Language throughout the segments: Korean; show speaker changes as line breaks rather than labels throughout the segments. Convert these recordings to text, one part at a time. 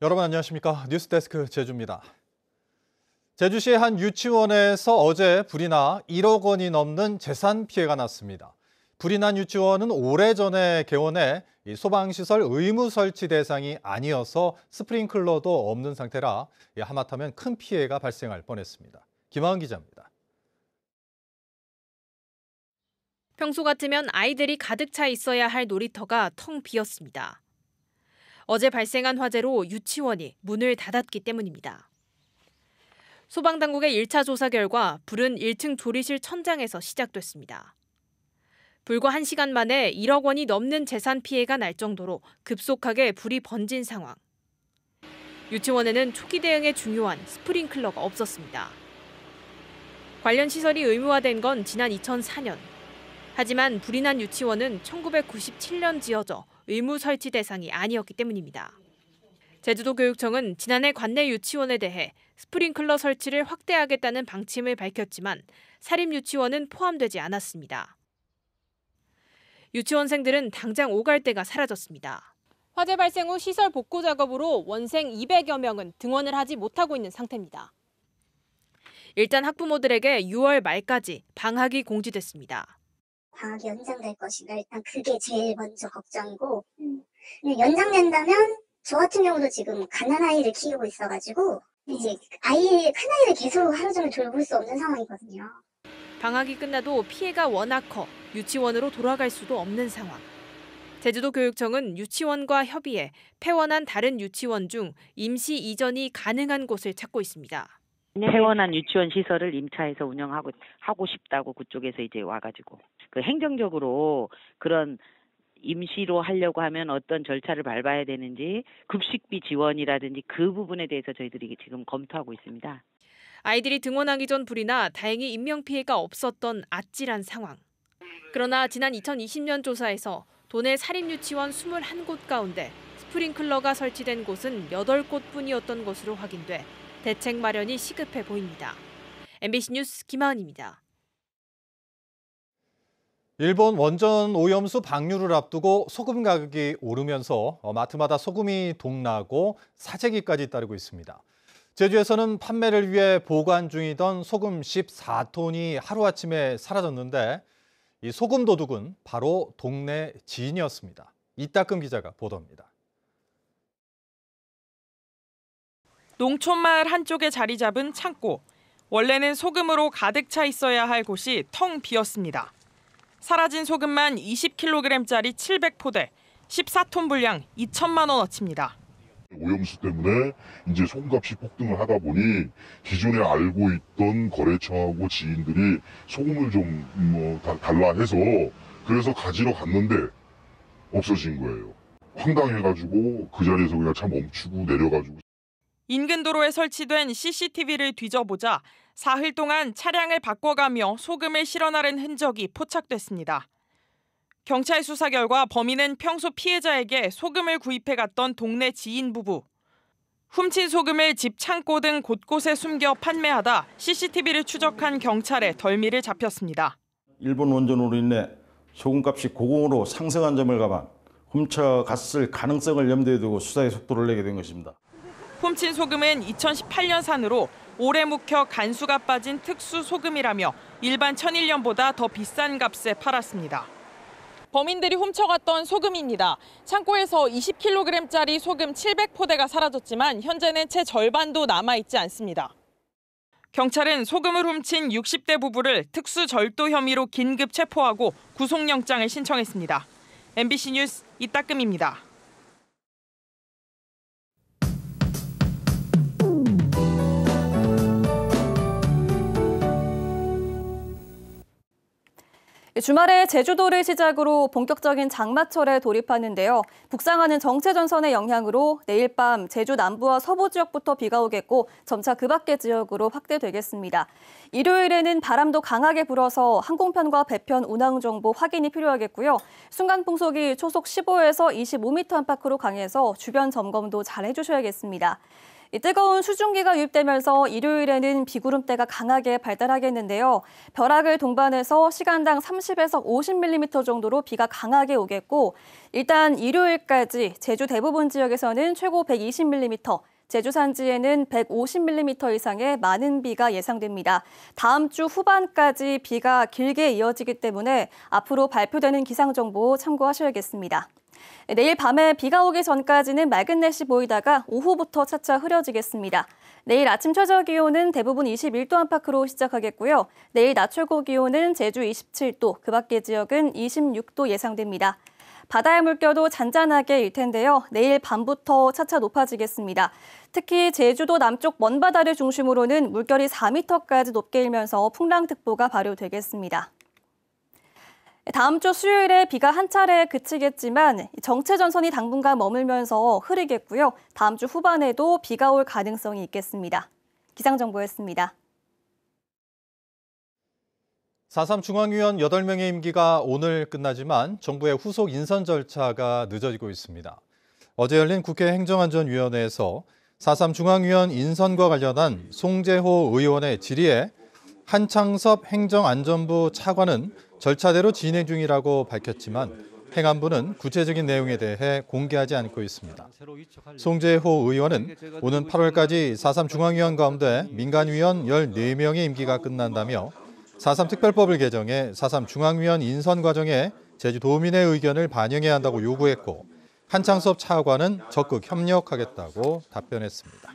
여러분 안녕하십니까? 뉴스데스크 제주입니다. 제주시의 한 유치원에서 어제 불이 나 1억 원이 넘는 재산 피해가 났습니다. 불이 난 유치원은 오래전에 개원해 소방시설 의무 설치 대상이 아니어서 스프링클러도 없는 상태라 하마터면 큰 피해가 발생할 뻔했습니다. 김하은 기자입니다.
평소 같으면 아이들이 가득 차 있어야 할 놀이터가 텅 비었습니다. 어제 발생한 화재로 유치원이 문을 닫았기 때문입니다. 소방당국의 1차 조사 결과 불은 1층 조리실 천장에서 시작됐습니다. 불과 1시간 만에 1억 원이 넘는 재산 피해가 날 정도로 급속하게 불이 번진 상황. 유치원에는 초기 대응에 중요한 스프링클러가 없었습니다. 관련 시설이 의무화된 건 지난 2004년. 하지만 불이 난 유치원은 1997년 지어져 의무 설치 대상이 아니었기 때문입니다. 제주도 교육청은 지난해 관내 유치원에 대해 스프링클러 설치를 확대하겠다는 방침을 밝혔지만 사립 유치원은 포함되지 않았습니다. 유치원생들은 당장 오갈 데가 사라졌습니다. 화재 발생 후 시설 복구 작업으로 원생 200여 명은 등원을 하지 못하고 있는 상태입니다. 일단 학부모들에게 6월 말까지 방학이 공지됐습니다.
방학이 연장될 것인가 일단 그게 제일 먼저 걱정이고 연장된다면 저 같은 경우도 지금 갓난아이를 키우고 있어가지고 이제 큰아이를 계속 하루 종일 돌볼 수 없는 상황이거든요.
방학이 끝나도 피해가 워낙 커 유치원으로 돌아갈 수도 없는 상황. 제주도 교육청은 유치원과 협의해 폐원한 다른 유치원 중 임시 이전이 가능한 곳을 찾고 있습니다.
폐원한 유치원 시설을 임차해서 하고 싶다고 그쪽에서 이제 와가지고 그 행정적으로 그런 임시로 하려고 하면 어떤 절차를 밟아야 되는지 급식비 지원이라든지 그 부분에 대해서 저희들이 지금 검토하고 있습니다.
아이들이 등원하기 전 불이 나 다행히 인명피해가 없었던 아찔한 상황. 그러나 지난 2020년 조사에서 도내 사립유치원 21곳 가운데 스프링클러가 설치된 곳은 8곳뿐이었던 것으로 확인돼 대책 마련이 시급해 보입니다. MBC 뉴스 김하은입니다.
일본 원전 오염수 방류를 앞두고 소금 가격이 오르면서 마트마다 소금이 동나고 사재기까지 따르고 있습니다. 제주에서는 판매를 위해 보관 중이던 소금 14톤이 하루아침에 사라졌는데 이 소금 도둑은 바로 동네 지인이었습니다. 이따금 기자가 보도합니다.
농촌마을 한쪽에 자리 잡은 창고. 원래는 소금으로 가득 차 있어야 할 곳이 텅 비었습니다. 사라진 소금만 20kg짜리 700포대, 14톤 분량 2천만 원어치입니다.
오염수 때문에 이제 소금값이 폭등을 하다 보니 기존에 알고 있던 거래처하고 지인들이 소금을 좀 달라 해서 그래서 가지러 갔는데 없어진 거예요. 황당해가지고 그 자리에서 그냥 차 멈추고 내려가지고.
인근 도로에 설치된 CCTV를 뒤져보자 사흘 동안 차량을 바꿔가며 소금을 실어 나른 흔적이 포착됐습니다. 경찰 수사 결과 범인은 평소 피해자에게 소금을 구입해갔던 동네 지인 부부. 훔친 소금을 집 창고 등 곳곳에 숨겨 판매하다 CCTV를 추적한 경찰에 덜미를 잡혔습니다.
일본 원전으로 인해 소금값이 고공으로 상승한 점을 감안 훔쳐갔을 가능성을 염두에 두고 수사에 속도를 내게 된 것입니다.
훔친 소금은 2018년산으로 오래 묵혀 간수가 빠진 특수 소금이라며 일반 천일염보다 더 비싼 값에 팔았습니다. 범인들이 훔쳐갔던 소금입니다. 창고에서 20kg짜리 소금 700포대가 사라졌지만 현재는 채 절반도 남아있지 않습니다. 경찰은 소금을 훔친 60대 부부를 특수 절도 혐의로 긴급 체포하고 구속영장을 신청했습니다. MBC 뉴스 이따금입니다.
주말에 제주도를 시작으로 본격적인 장마철에 돌입하는데요. 북상하는 정체전선의 영향으로 내일 밤 제주 남부와 서부 지역부터 비가 오겠고 점차 그 밖의 지역으로 확대되겠습니다. 일요일에는 바람도 강하게 불어서 항공편과 배편 운항 정보 확인이 필요하겠고요. 순간 풍속이 초속 15에서 25m 안팎으로 강해서 주변 점검도 잘 해주셔야겠습니다. 이 뜨거운 수증기가 유입되면서 일요일에는 비구름대가 강하게 발달하겠는데요. 벼락을 동반해서 시간당 30에서 50mm 정도로 비가 강하게 오겠고 일단 일요일까지 제주 대부분 지역에서는 최고 120mm, 제주 산지에는 150mm 이상의 많은 비가 예상됩니다. 다음 주 후반까지 비가 길게 이어지기 때문에 앞으로 발표되는 기상정보 참고하셔야겠습니다. 내일 밤에 비가 오기 전까지는 맑은 날씨 보이다가 오후부터 차차 흐려지겠습니다. 내일 아침 최저 기온은 대부분 21도 안팎으로 시작하겠고요. 내일 낮 최고 기온은 제주 27도, 그 밖의 지역은 26도 예상됩니다. 바다의 물결도 잔잔하게 일 텐데요. 내일 밤부터 차차 높아지겠습니다. 특히 제주도 남쪽 먼바다를 중심으로는 물결이 4m까지 높게 일면서 풍랑특보가 발효되겠습니다. 다음 주 수요일에 비가 한 차례 그치겠지만 정체 전선이 당분간 머물면서 흐리겠고요. 다음 주 후반에도 비가 올 가능성이 있겠습니다. 기상정보였습니다.
4.3 중앙위원 8명의 임기가 오늘 끝나지만 정부의 후속 인선 절차가 늦어지고 있습니다. 어제 열린 국회 행정안전위원회에서 4.3 중앙위원 인선과 관련한 송재호 의원의 질의에 한창섭 행정안전부 차관은 절차대로 진행 중이라고 밝혔지만 행안부는 구체적인 내용에 대해 공개하지 않고 있습니다. 송재호 의원은 오는 8월까지 4.3 중앙위원 가운데 민간위원 14명의 임기가 끝난다며 4.3 특별법을 개정해 4.3 중앙위원 인선 과정에 제주도민의 의견을 반영해야 한다고 요구했고 한창섭 차관은 적극 협력하겠다고 답변했습니다.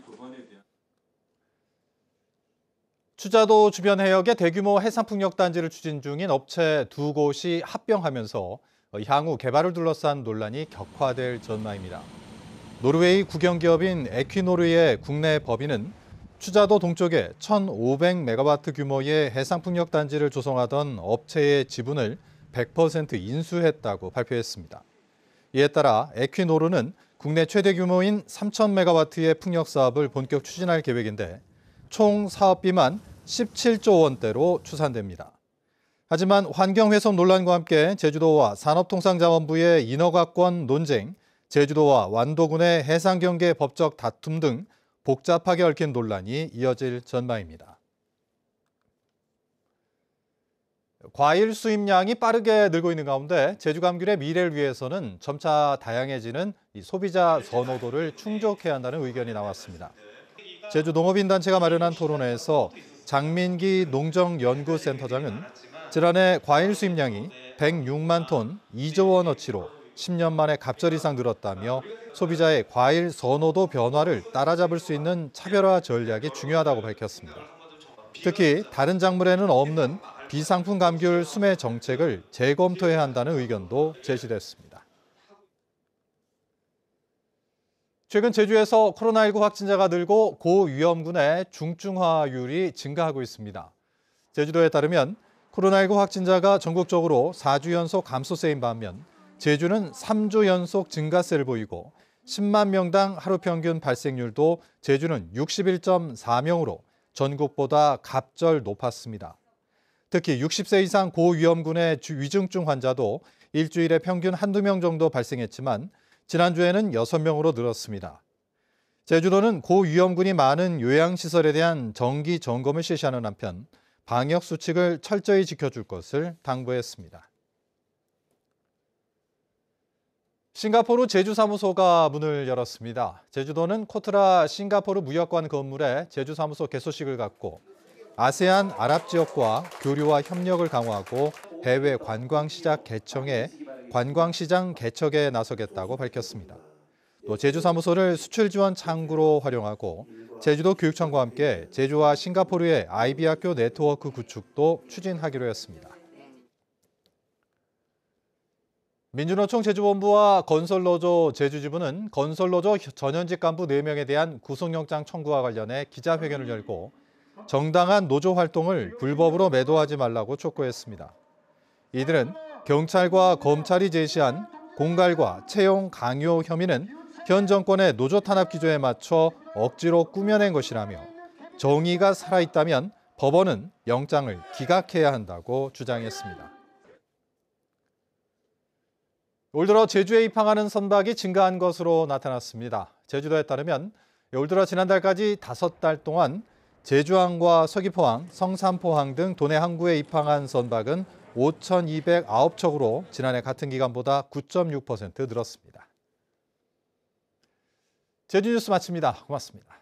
추자도 주변 해역에 대규모 해상풍력단지를 추진 중인 업체 2곳이 합병하면서 향후 개발을 둘러싼 논란이 격화될 전망입니다. 노르웨이 국영기업인 에퀴노르의 국내 법인은 추자도 동쪽에 1,500메가와트 규모의 해상풍력단지를 조성하던 업체의 지분을 100% 인수했다고 발표했습니다. 이에 따라 에퀴노르는 국내 최대 규모인 3,000메가와트의 풍력 사업을 본격 추진할 계획인데 총 사업비만 17조 원대로 추산됩니다. 하지만 환경훼손 논란과 함께 제주도와 산업통상자원부의 인허가권 논쟁, 제주도와 완도군의 해상경계 법적 다툼 등 복잡하게 얽힌 논란이 이어질 전망입니다. 과일 수입량이 빠르게 늘고 있는 가운데 제주 감귤의 미래를 위해서는 점차 다양해지는 소비자 선호도를 충족해야 한다는 의견이 나왔습니다. 제주 농업인단체가 마련한 토론회에서 장민기 농정연구센터장은 지난해 과일 수입량이 106만 톤, 2조 원어치로 10년 만에 갑절 이상 늘었다며 소비자의 과일 선호도 변화를 따라잡을 수 있는 차별화 전략이 중요하다고 밝혔습니다. 특히 다른 작물에는 없는 비상품 감귤 수매 정책을 재검토해야 한다는 의견도 제시됐습니다. 최근 제주에서 코로나19 확진자가 늘고 고위험군의 중증화율이 증가하고 있습니다. 제주도에 따르면 코로나19 확진자가 전국적으로 4주 연속 감소세인 반면 제주는 3주 연속 증가세를 보이고 10만 명당 하루 평균 발생률도 제주는 61.4명으로 전국보다 갑절 높았습니다. 특히 60세 이상 고위험군의 위중증 환자도 일주일에 평균 한두 명 정도 발생했지만 지난주에는 6명으로 늘었습니다. 제주도는 고위험군이 많은 요양시설에 대한 정기 점검을 실시하는 한편 방역 수칙을 철저히 지켜줄 것을 당부했습니다. 싱가포르 제주사무소가 문을 열었습니다. 제주도는 코트라 싱가포르 무역관 건물에 제주사무소 개소식을 갖고 아세안 아랍지역과 교류와 협력을 강화하고 해외 관광시장 개척에 나서겠다고 밝혔습니다. 또 제주사무소를 수출 지원 창구로 활용하고 제주도 교육청과 함께 제주와 싱가포르의 IB 학교 네트워크 구축도 추진하기로 했습니다. 민주노총 제주본부와 건설노조 제주지부는 건설노조 전현직 간부 4명에 대한 구속영장 청구와 관련해 기자회견을 열고 정당한 노조 활동을 불법으로 매도하지 말라고 촉구했습니다. 이들은 경찰과 검찰이 제시한 공갈과 채용 강요 혐의는 현 정권의 노조 탄압 기조에 맞춰 억지로 꾸며낸 것이라며 정의가 살아있다면 법원은 영장을 기각해야 한다고 주장했습니다. 올 들어 제주에 입항하는 선박이 증가한 것으로 나타났습니다. 제주도에 따르면 올 들어 지난달까지 5달 동안 제주항과 서귀포항, 성산포항 등 도내 항구에 입항한 선박은 5,209척으로 지난해 같은 기간보다 9.6% 늘었습니다. 제주 뉴스 마칩니다. 고맙습니다.